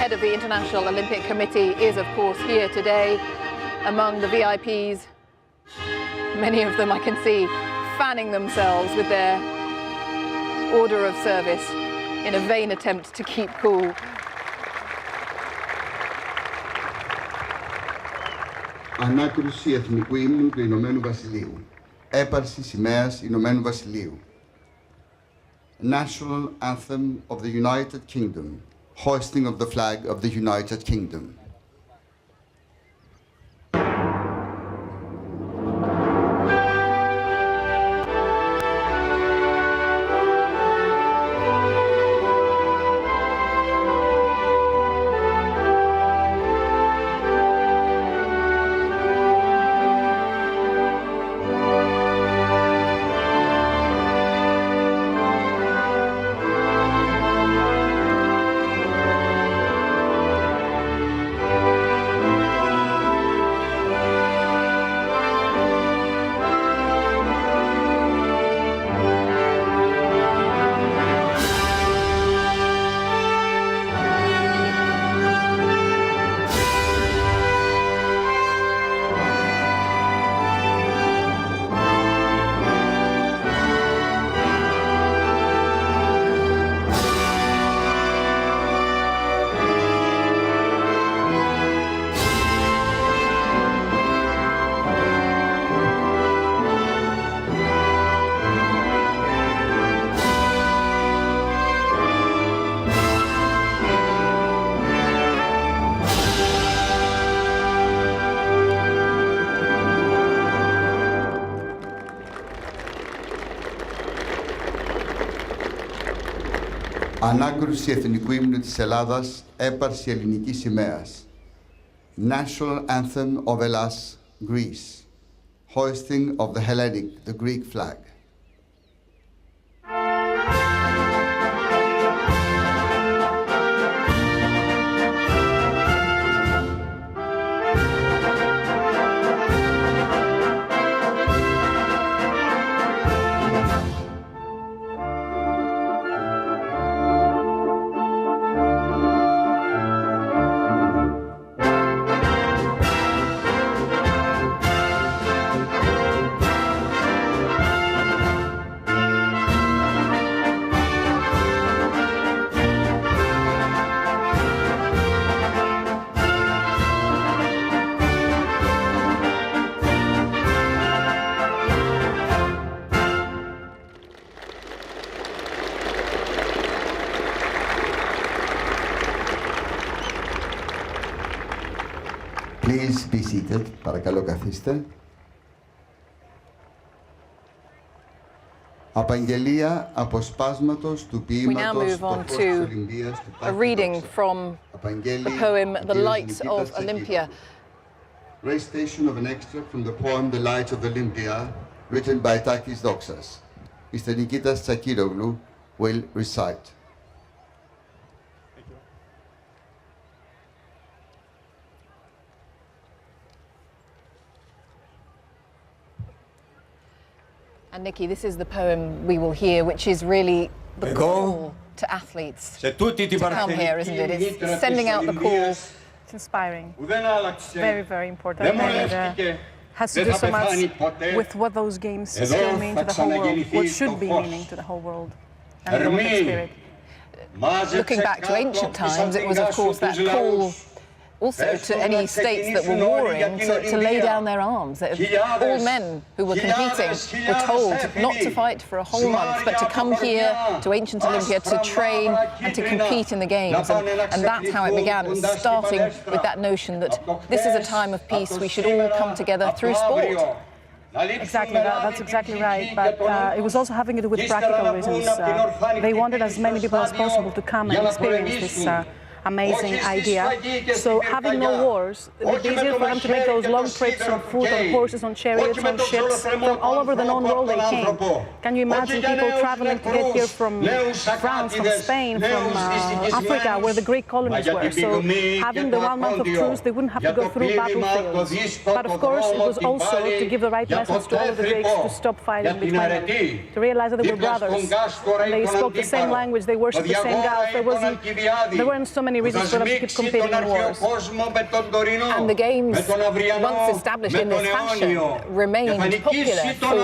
head of the International Olympic Committee, is, of course, here today among the VIPs. Many of them I can see fanning themselves with their order of service in a vain attempt to keep cool. Ανάκρουση εθνικού ύμνου του Ηνωμένου Βασιλείου. Έπαρση σημαίας Ηνωμένου Βασιλείου. National Anthem of the United Kingdom. Hoisting of the flag of the United Kingdom. Ανάκρουση εθνικού ύμνου της Ελλάδας, έπαρση ελληνικής σημαίας. National Anthem of Hellas, Greece. Hoisting of the Hellenic, the Greek flag. Please be seated. Παρακαλώ καθίστε. Απαγγελία αποσπάσματος του ποίηματος το φως της Ολυμπίας του Τάκη Δόξα. A reading from the poem The Lights of Olympia. Recitation of an extract from the poem The Lights of Olympia, written by Takis Doxas. Mr. Nikitas Tsakiroglou will recite. And Nikki, this is the poem we will hear, which is really the call to athletes to come here, isn't it? It's sending out the call. It's inspiring. Very, very important. And has to do so much with what those games still mean to the whole world, what should be meaning to the whole world, and the Olympic spirit. Looking back to ancient times, it was, of course, that call also to any states that were warring to lay down their arms. All men who were competing were told not to fight for a whole month, but to come here to ancient Olympia to train and to compete in the games. And that's how it began, starting with that notion that this is a time of peace, we should all come together through sport. Exactly, that's exactly right. But it was also having to do with practical reasons. They wanted as many people as possible to come and experience this amazing idea. So having no wars, it would be easier for them to make those long trips on foot, on horses, on chariots, on ships. From all over the known world they came. Can you imagine people traveling to get here from France, from Spain, from Africa, where the Greek colonies were? So having the 1 month of truce, they wouldn't have to go through battlefields. But of course, it was also to give the right message to all of the Greeks to stop fighting between them, to realize that they were brothers. And they spoke the same language, they worshipped the same gods. There weren't so many many reasons for them to keep competing in wars. And the games, once established in this fashion, remained popular for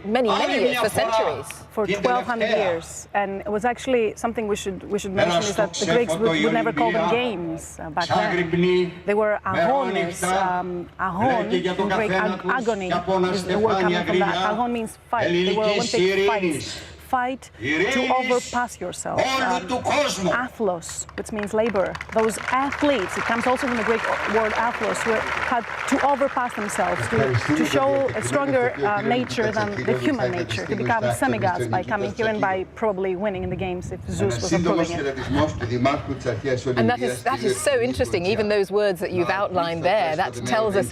many years, for centuries. For 1,200 years, and it was actually something we should mention is that the Greeks would never call them games back then. They were agones. Agon in Greek, agony is the word coming from that. Agon means fight. They were Olympic fights. Fight to overpass yourself. Athlos, which means labor. Those athletes, it comes also from the Greek word athlos, who had to overpass themselves, to show a stronger nature than the human nature, to become semi-gods by coming here and by probably winning in the games if Zeus was approving it. And that is so interesting, even those words that you've outlined there, that tells us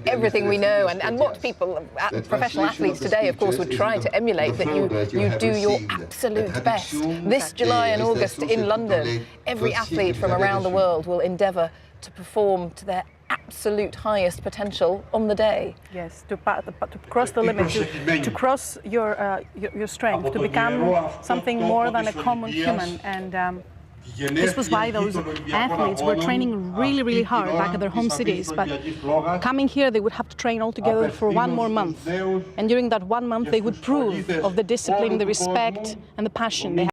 everything we know, and what people, professional athletes today, of course, would try to emulate, that you do your absolute best. This July and August in London, every athlete from around the world will endeavour to perform to their absolute highest potential on the day. Yes, to cross the limit, to cross your strength, to become something more than a common human. And this was why those athletes were training really hard back at their home cities, but coming here they would have to train all together for 1 more month, and during that 1 month they would prove of the discipline, the respect and the passion they